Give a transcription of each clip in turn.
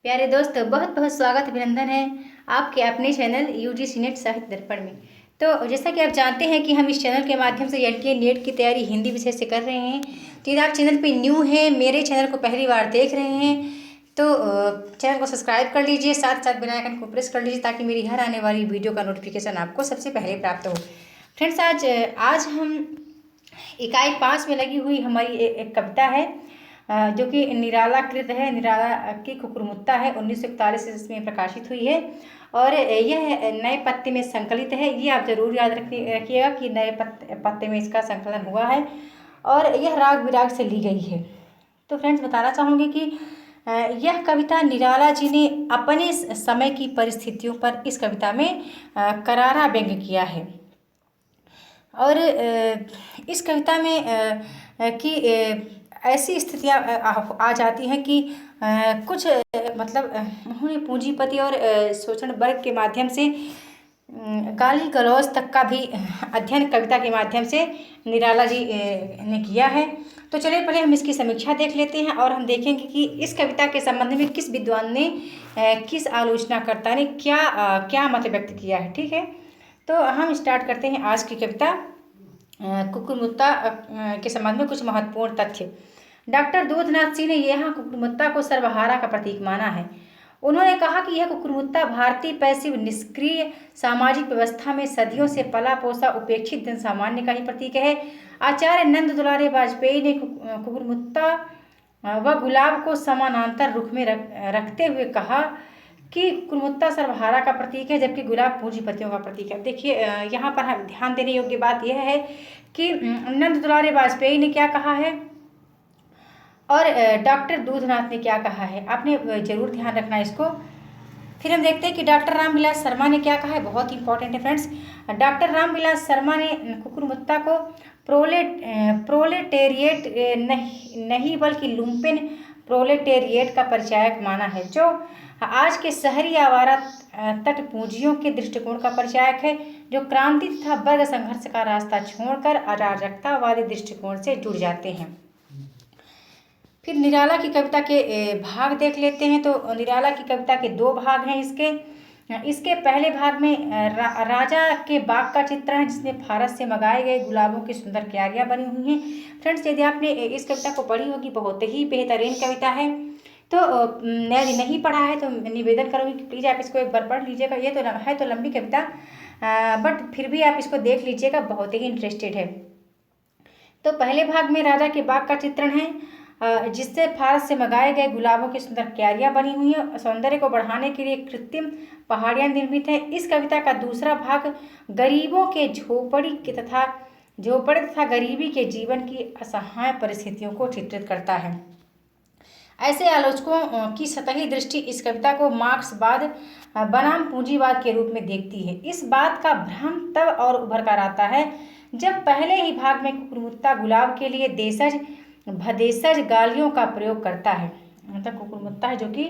प्यारे दोस्त, बहुत बहुत स्वागत अभिनंदन है आपके अपने चैनल यूजीसी नेट साहित्य दर्पण में। तो जैसा कि आप जानते हैं कि हम इस चैनल के माध्यम से एनटीए नेट की तैयारी हिंदी विषय से कर रहे हैं। तो यदि आप चैनल पे न्यू हैं, मेरे चैनल को पहली बार देख रहे हैं, तो चैनल को सब्सक्राइब कर लीजिए, साथ साथ बेल आइकन को प्रेस कर लीजिए ताकि मेरी हर आने वाली वीडियो का नोटिफिकेशन आपको सबसे पहले प्राप्त हो। फ्रेंड्स, आज हम इकाई 5 में लगी हुई हमारी एक कविता है जो कि निराला कृत है। निराला की कुकुरमुत्ता है, 1941 इसमें प्रकाशित हुई है और यह नए पत्ते में संकलित है। ये आप जरूर याद रखिएगा कि नए पत्ते में इसका संकलन हुआ है और यह राग विराग से ली गई है। तो फ्रेंड्स, बताना चाहूँगी कि यह कविता निराला जी ने अपने समय की परिस्थितियों पर इस कविता में करारा व्यंग्य किया है। और इस कविता में कि ऐसी स्थितियाँ आ जाती हैं कि कुछ मतलब उन्होंने पूंजीपति और शोषण वर्ग के माध्यम से गाली गलौज तक का भी अध्ययन कविता के माध्यम से निराला जी ने किया है। तो चलिए पहले हम इसकी समीक्षा देख लेते हैं और हम देखेंगे कि इस कविता के संबंध में किस विद्वान ने किस आलोचनाकर्ता ने क्या मत व्यक्त किया है। ठीक है, तो हम स्टार्ट करते हैं आज की कविता। कुकुरमुत्ता के संबंध में कुछ महत्वपूर्ण तथ्य। डॉक्टर दूधनाथ सिंह ने यह कुकुरमुत्ता को सर्वहारा का प्रतीक माना है। उन्होंने कहा कि यह कुकुरमुत्ता भारतीय पैसिव निष्क्रिय सामाजिक व्यवस्था में सदियों से पला पोसा उपेक्षित जन सामान्य का ही प्रतीक है। आचार्य नंद दुलारे वाजपेयी ने कुकुरमुत्ता व गुलाब को समानांतर रुख में रखते हुए कहा कि कुकुरमुत्ता सर्वहारा का प्रतीक है जबकि गुलाब पूंजीपतियों का प्रतीक है। देखिए, यहाँ पर ध्यान देने योग्य बात यह है कि नंद दुलारे वाजपेयी ने क्या कहा है और डॉक्टर दूधनाथ ने क्या कहा है, आपने जरूर ध्यान रखना इसको। फिर हम देखते हैं कि डॉक्टर रामविलास शर्मा ने क्या कहा है, बहुत इंपॉर्टेंट है फ्रेंड्स। डॉक्टर रामविलास शर्मा ने कुकुरमुत्ता को प्रोलेटेरिएट नहीं बल्कि लुम्पेन प्रोलेटेरिएट का परिचायक माना है, जो आज के शहरी आवारा तट पूंजियों के दृष्टिकोण का परिचायक है, जो क्रांति तथा वर्ग संघर्ष का रास्ता छोड़कर अराजकतावादी दृष्टिकोण से जुड़ जाते हैं। फिर निराला की कविता के भाग देख लेते हैं। तो निराला की कविता के दो भाग हैं। इसके पहले भाग में राजा के बाग का चित्रण है जिसमें फारस से मंगाए गए गुलाबों की सुंदर क्यारियाँ बनी हुई हैं। फ्रेंड्स, यदि आपने इस कविता को पढ़ी होगी, बहुत ही बेहतरीन कविता है। तो यदि नहीं पढ़ा है तो निवेदन करूँगी कि प्लीज़ आप इसको एक बार पढ़ लीजिएगा। ये तो है तो लंबी कविता, बट फिर भी आप इसको देख लीजिएगा, बहुत ही इंटरेस्टेड है। तो पहले भाग में राजा के बाग का चित्रण है जिससे फारस से मंगाए गए गुलाबों की सुंदर क्यारियाँ बनी हुई हैं। सौंदर्य को बढ़ाने के लिए कृत्रिम पहाड़ियाँ निर्मित हैं। इस कविता का दूसरा भाग गरीबों के झोपड़ी तथा गरीबी के जीवन की असहाय परिस्थितियों को चित्रित करता है। ऐसे आलोचकों की सतही दृष्टि इस कविता को मार्क्सवाद बनाम पूंजीवाद के रूप में देखती है। इस बात का भ्रम तब और उभर कर आता है जब पहले ही भाग में कुकुरमुत्ता गुलाब के लिए भदेसज गालियों का प्रयोग करता है। मतलब कुकुरमुत्ता है जो कि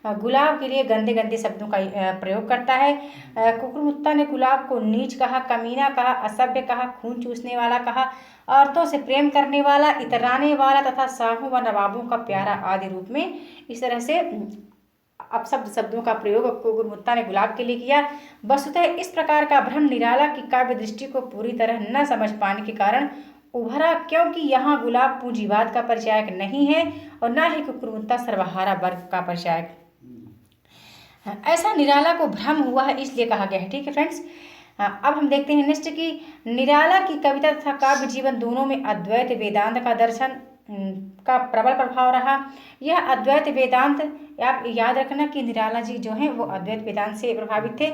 गुलाब के लिए गंदे गंदे शब्दों का प्रयोग करता है। कुकुरमुत्ता ने गुलाब को नीच कहा, कमीना कहा, असभ्य कहा, खून चूसने वाला कहा, औरतों से प्रेम करने वाला, इतराने वाला तथा शाहों व नवाबों का प्यारा आदि रूप में इस तरह से अपशब्द शब्दों का प्रयोग कुकुरमुत्ता ने गुलाब के लिए किया। वस्तुतः इस प्रकार का भ्रम निराला की काव्य दृष्टि को पूरी तरह न समझ पाने के कारण उभरा, क्योंकि यहाँ गुलाब पूंजीवाद का परिचायक नहीं है और न ही कुकुरमुत्ता सर्वहारा वर्ग का परिचायक। ऐसा निराला को भ्रम हुआ है इसलिए कहा गया है। ठीक है फ्रेंड्स, अब हम देखते हैं नेक्स्ट कि निराला की कविता तथा काव्य जीवन दोनों में अद्वैत वेदांत का दर्शन का प्रबल प्रभाव रहा। यह अद्वैत वेदांत, आप याद रखना कि निराला जी जो हैं वो अद्वैत वेदांत से प्रभावित थे।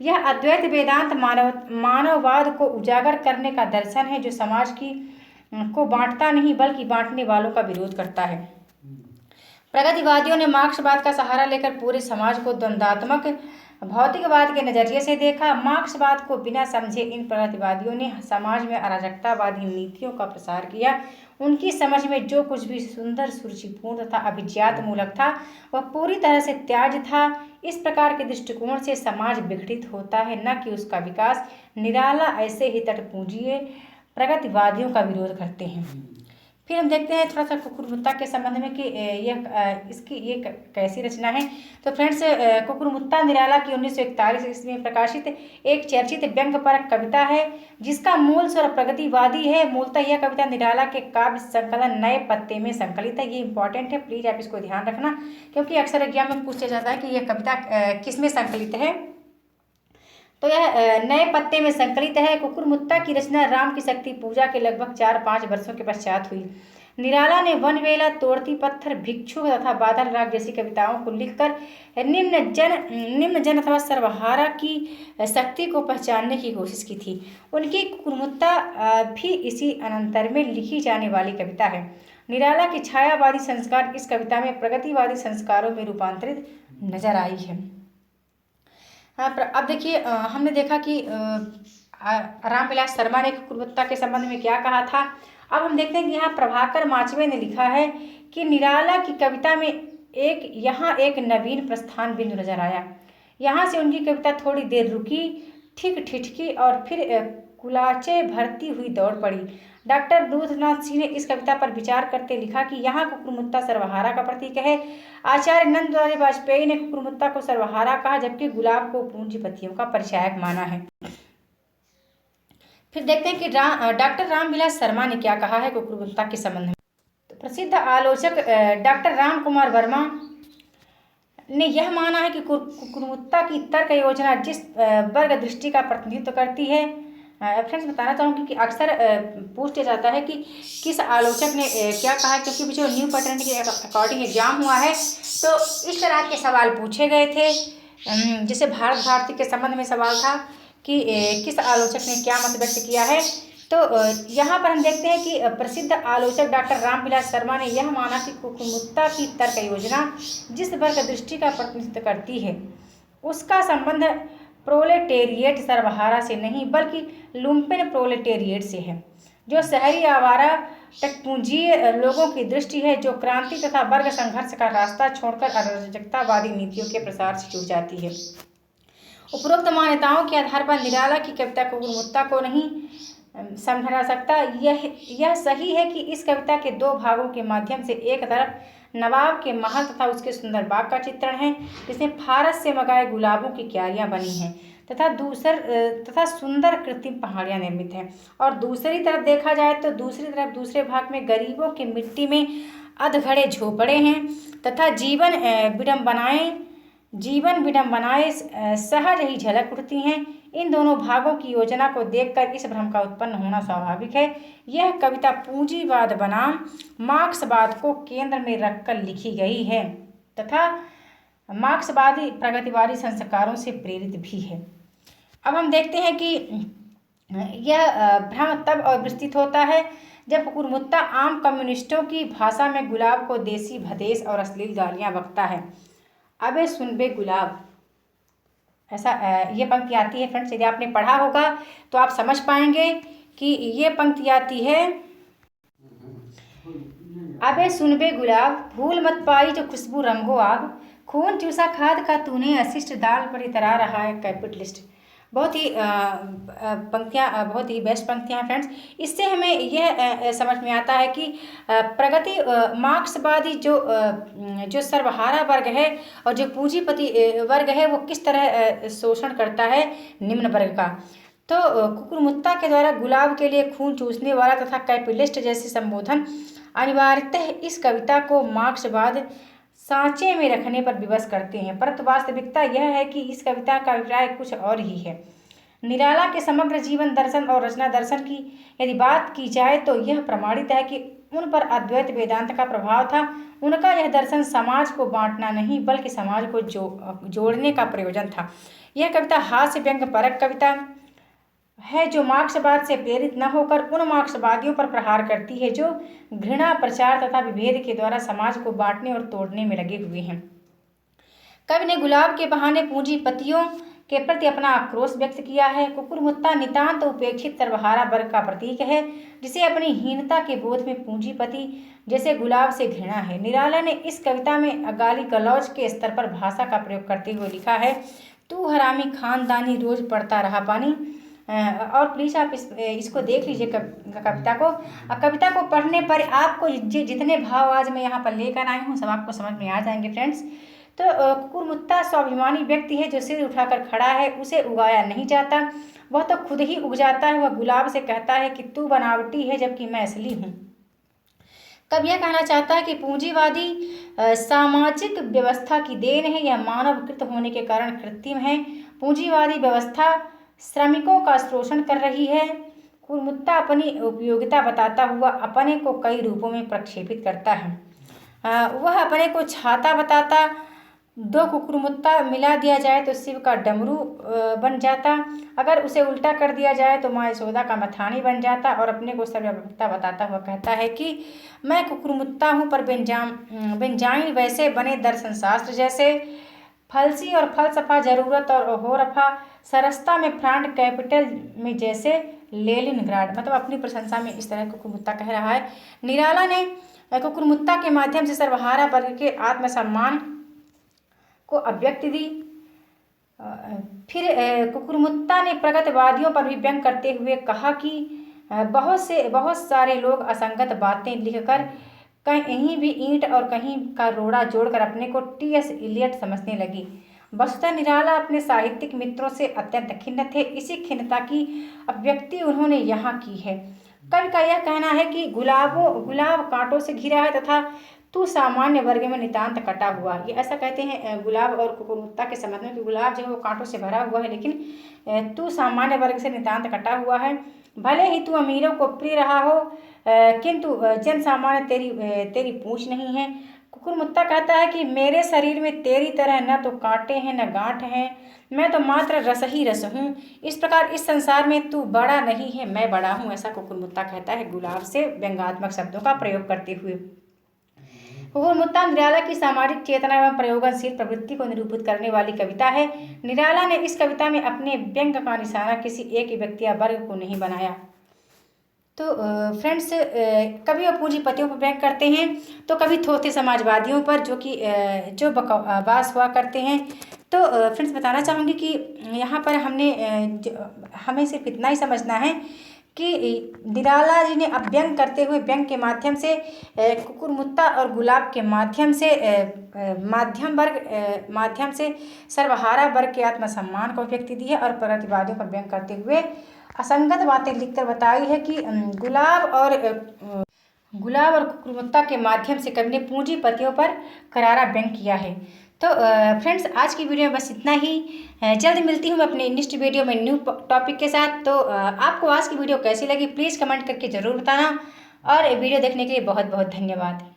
यह अद्वैत वेदांत मानववाद को उजागर करने का दर्शन है जो समाज को बांटता नहीं बल्कि बांटने वालों का विरोध करता है। प्रगतिवादियों ने मार्क्सवाद का सहारा लेकर पूरे समाज को द्वंद्वात्मक भौतिकवाद के नजरिए से देखा। मार्क्सवाद को बिना समझे इन प्रगतिवादियों ने समाज में अराजकतावादी नीतियों का प्रसार किया। उनकी समझ में जो कुछ भी सुंदर, सुरुचिपूर्ण तथा अभिजात मूलक था वह पूरी तरह से त्याज्य था। इस प्रकार के दृष्टिकोण से समाज विघटित होता है, न कि उसका विकास। निराला ऐसे ही तटपूंजीय प्रगतिवादियों का विरोध करते हैं। फिर हम देखते हैं थोड़ा सा कुकुरमुत्ता के संबंध में कि ये कैसी रचना है। तो फ्रेंड्स, कुकुरमुत्ता निराला की 1941 ईस्वी में प्रकाशित एक चर्चित व्यंग्यपरक कविता है जिसका मूल स्वर प्रगतिवादी है। मूलतः यह कविता निराला के काव्य संकलन नए पत्ते में संकलित है। ये इंपॉर्टेंट है, प्लीज आप इसको ध्यान रखना, क्योंकि अक्सर एग्जाम में पूछा जाता है कि यह कविता किसमें संकलित है। तो यह नए पत्ते में संकलित है। कुकुरमुत्ता की रचना राम की शक्ति पूजा के लगभग 4-5 वर्षों के पश्चात हुई। निराला ने वनवेला, तोड़ती पत्थर, भिक्षु तथा बादल राग जैसी कविताओं को लिखकर निम्न जन अथवा सर्वहारा की शक्ति को पहचानने की कोशिश की थी। उनकी कुकुरमुत्ता भी इसी अनंतर में लिखी जाने वाली कविता है। निराला की छायावादी संस्कार इस कविता में प्रगतिवादी संस्कारों में रूपांतरित नजर आई है। अब देखिए, हमने देखा कि रामविलास शर्मा ने कुकुरमुत्ता के संबंध में क्या कहा था। अब हम देखते हैं कि यहाँ प्रभाकर माचवे ने लिखा है कि निराला की कविता में यहाँ एक नवीन प्रस्थान बिंदु नजर आया। यहाँ से उनकी कविता थोड़ी देर रुकी, ठीक ठिठकी और फिर कुलाचे भरती हुई दौड़ पड़ी। डॉक्टर दूधनाथ सिंह ने इस कविता पर विचार करते लिखा कि यहाँ कुकुरमुत्ता सर्वहारा का प्रतीक है। आचार्य नंदलाल वाजपेयी ने कुकुरमुत्ता को सर्वहारा कहा, जबकि गुलाब को पूंजीपतियों का परिचायक माना है। फिर देखते हैं कि डॉक्टर रामविलास शर्मा ने क्या कहा है कुकुरमुत्ता के संबंध में। तो प्रसिद्ध आलोचक डॉक्टर राम कुमार वर्मा ने यह माना है कि कुकुरमुत्ता की तर्क योजना जिस वर्ग दृष्टि का प्रतिनिधित्व करती है। फ्रेंड्स, बताना चाहूँगी कि अक्सर पूछा जाता है कि किस आलोचक ने क्या कहा, क्योंकि जो न्यू पैटर्न के अकॉर्डिंग एग्जाम हुआ है तो इस तरह के सवाल पूछे गए थे। जैसे भारत भारती के संबंध में सवाल था कि किस आलोचक ने क्या मत व्यक्त किया है। तो यहाँ पर हम देखते हैं कि प्रसिद्ध आलोचक डॉक्टर रामविलास शर्मा ने यह माना कि कुकुरमुत्ता की तर्क योजना जिस वर्ग दृष्टि का प्रतिनिधित्व करती है उसका संबंध प्रोलेटेरिएट सर्वहारा से नहीं बल्कि लुम्पेन प्रोलेटेरिएट से है, जो शहरी आवारा टकपूंजीय लोगों की दृष्टि है, जो क्रांति तथा वर्ग संघर्ष का रास्ता छोड़कर अराजकतावादी नीतियों के प्रसार से जुड़ जाती है। उपरोक्त मान्यताओं के आधार पर निराला की कविता कुकुरमुत्ता को नहीं समझा जा सकता। यह सही है कि इस कविता के दो भागों के माध्यम से एक तरफ नवाब के महल तथा उसके सुंदर बाग का चित्रण है जिसमें फारस से मंगाए गुलाबों की क्यारियां बनी हैं तथा सुंदर कृत्रिम पहाड़ियां निर्मित हैं, और दूसरी तरफ देखा जाए तो दूसरे भाग में गरीबों की मिट्टी में अधगढ़े झोपड़े हैं तथा जीवन विडंबनाएं सहज ही झलक उठती हैं। इन दोनों भागों की योजना को देखकर इस भ्रम का उत्पन्न होना स्वाभाविक है। यह कविता पूंजीवाद बनाम मार्क्सवाद को केंद्र में रखकर लिखी गई है तथा मार्क्सवादी प्रगतिवादी संस्कारों से प्रेरित भी है। अब हम देखते हैं कि यह भ्रम तब विस्तृत होता है जब कुकुरमुत्ता आम कम्युनिस्टों की भाषा में गुलाब को देसी भदेश और अश्लील गालियां बकता है। अबे सुन बे गुलाब, ऐसा ये पंक्ति आती है। फ्रेंड्स, यदि आपने पढ़ा होगा तो आप समझ पाएंगे कि ये पंक्ति आती है, अबे सुन बे गुलाब, भूल मत पाई जो खुशबू रंगो आग, खून चूसा खाद का तूने अशिष्ट, दाल पर इतरा रहा है कैपिटलिस्ट। बहुत ही पंक्तियाँ बहुत ही बेस्ट पंक्तियाँ हैं फ्रेंड्स। इससे हमें यह समझ में आता है कि प्रगति मार्क्सवादी जो सर्वहारा वर्ग है और जो पूंजीपति वर्ग है वो किस तरह शोषण करता है निम्न वर्ग का। तो कुकुरमुत्ता के द्वारा गुलाब के लिए खून चूसने वाला तथा कैपिटलिस्ट जैसे संबोधन अनिवार्यतः इस कविता को मार्क्सवाद सांचे में रखने पर विवश करते हैं, परंतु वास्तविकता यह है कि इस कविता का अभिप्राय कुछ और ही है। निराला के समग्र जीवन दर्शन और रचना दर्शन की यदि बात की जाए तो यह प्रमाणित है कि उन पर अद्वैत वेदांत का प्रभाव था। उनका यह दर्शन समाज को बांटना नहीं बल्कि समाज को जोड़ने का प्रयोजन था। यह कविता हास्य व्यंग्य परक कविता है जो मार्क्सवाद से प्रेरित न होकर उन मार्क्सवादियों पर प्रहार करती है जो घृणा, प्रचार तथा विभेद के द्वारा समाज को बांटने और तोड़ने में लगे हुए हैं। कवि ने गुलाब के बहाने पूंजीपतियों के प्रति अपना आक्रोश व्यक्त किया है। कुकुरमुत्ता नितांत उपेक्षित सर्वहारा वर्ग का प्रतीक है जिसे अपनी हीनता के बोध में पूंजीपति जैसे गुलाब से घृणा है। निराला ने इस कविता में गाली गलौज के स्तर पर भाषा का प्रयोग करते हुए लिखा है, तू हरामी खानदानी रोज पड़ता रहा पानी, और प्लीज़ आप इसको देख लीजिए कविता को। कविता को पढ़ने पर आपको जितने भाव आज मैं यहाँ पर लेकर आई हूँ सब आपको समझ में आ जाएंगे फ्रेंड्स। तो कुकुरमुत्ता स्वाभिमानी व्यक्ति है जो सिर उठाकर खड़ा है, उसे उगाया नहीं जाता, वह तो खुद ही उग जाता है। वह गुलाब से कहता है कि तू बनावटी है जबकि मैं असली हूँ। कब यह कहना चाहता है कि पूंजीवादी सामाजिक व्यवस्था की देन है, यह मानवकृत होने के कारण कृत्रिम है। पूंजीवादी व्यवस्था श्रमिकों का शोषण कर रही है। कुकुरमुत्ता अपनी उपयोगिता बताता हुआ अपने को कई रूपों में प्रक्षेपित करता है। वह अपने को छाता बताता, दो कुकुरमुत्ता मिला दिया जाए तो शिव का डमरू बन जाता, अगर उसे उल्टा कर दिया जाए तो माँ यशोदा का मथानी बन जाता, और अपने को सर्वव्यापकता बताता हुआ कहता है कि मैं कुकुरमुत्ता हूँ पर बेंजामिन वैसे बने दर्शन शास्त्र जैसे, फलसी और फलसफा जरूरत और होरफा सरसता में फ्रांड कैपिटल में जैसे लेनिनग्राड। मतलब अपनी प्रशंसा में इस तरह कुकुरमुत्ता कह रहा है। निराला ने कुकुरमुत्ता के माध्यम से सर्वहारा वर्ग के आत्मसम्मान को अभिव्यक्ति दी। फिर कुकुरमुत्ता ने प्रगतिवादियों पर भी व्यंग करते हुए कहा कि बहुत सारे लोग असंगत बातें लिखकर कहीं भी ईंट और कहीं का रोड़ा जोड़कर अपने को टी.एस. इलियट समझने लगी। वस्तुतः निराला अपने साहित्यिक मित्रों से अत्यंत खिन्न थे। इसी खिन्नता की अभिव्यक्ति उन्होंने यहाँ की है। कवि का यह कहना है कि गुलाब कांटों से घिरा है तथा तू सामान्य वर्ग में नितांत कटा हुआ। ये ऐसा कहते हैं गुलाब और कुकुरमुत्ता के संबंध में कि गुलाब जो है वो कांटों से भरा हुआ है, लेकिन तू सामान्य वर्ग से नितांत कटा हुआ है। भले ही तू अमीरों को प्रिय रहा हो, किंतु जन सामान्य तेरी पूंछ नहीं है। कुकुरमुत्ता कहता है कि मेरे शरीर में तेरी तरह न तो कांटे हैं न गांठ हैं, मैं तो मात्र रस ही रस हूँ। इस प्रकार इस संसार में तू बड़ा नहीं है, मैं बड़ा हूँ, ऐसा कुकुरमुत्ता कहता है गुलाब से व्यंग्यात्मक शब्दों का प्रयोग करते हुए। कुकुरमुत्ता निराला की सामाजिक चेतना एवं प्रयोगनशील प्रवृत्ति को निरूपित करने वाली कविता है। निराला ने इस कविता में अपने व्यंग का निशाना किसी एक व्यक्ति या वर्ग को नहीं बनाया। तो फ्रेंड्स, कभी वो पूंजीपतियों पर व्यंग करते हैं तो कभी थोथे समाजवादियों पर जो बकवास हुआ करते हैं। तो फ्रेंड्स बताना चाहूँगी कि यहाँ पर हमें सिर्फ इतना ही समझना है कि निराला जी ने अब व्यंग करते हुए व्यंग के माध्यम से कुकुरमुत्ता और गुलाब के माध्यम से सर्वहारा वर्ग के आत्मसम्मान को व्यक्ति दी है, और प्रतिवादियों पर व्यंग करते हुए असंगत बातें लिखकर बताई है कि गुलाब और कुकुरमुत्ता के माध्यम से कवि ने पूंजीपतियों पर करारा व्यंग किया है। तो फ्रेंड्स, आज की वीडियो में बस इतना ही। जल्द मिलती हूँ मैं अपने नेक्स्ट वीडियो में न्यू टॉपिक के साथ। तो आपको आज की वीडियो कैसी लगी प्लीज़ कमेंट करके ज़रूर बताना, और वीडियो देखने के लिए बहुत बहुत धन्यवाद।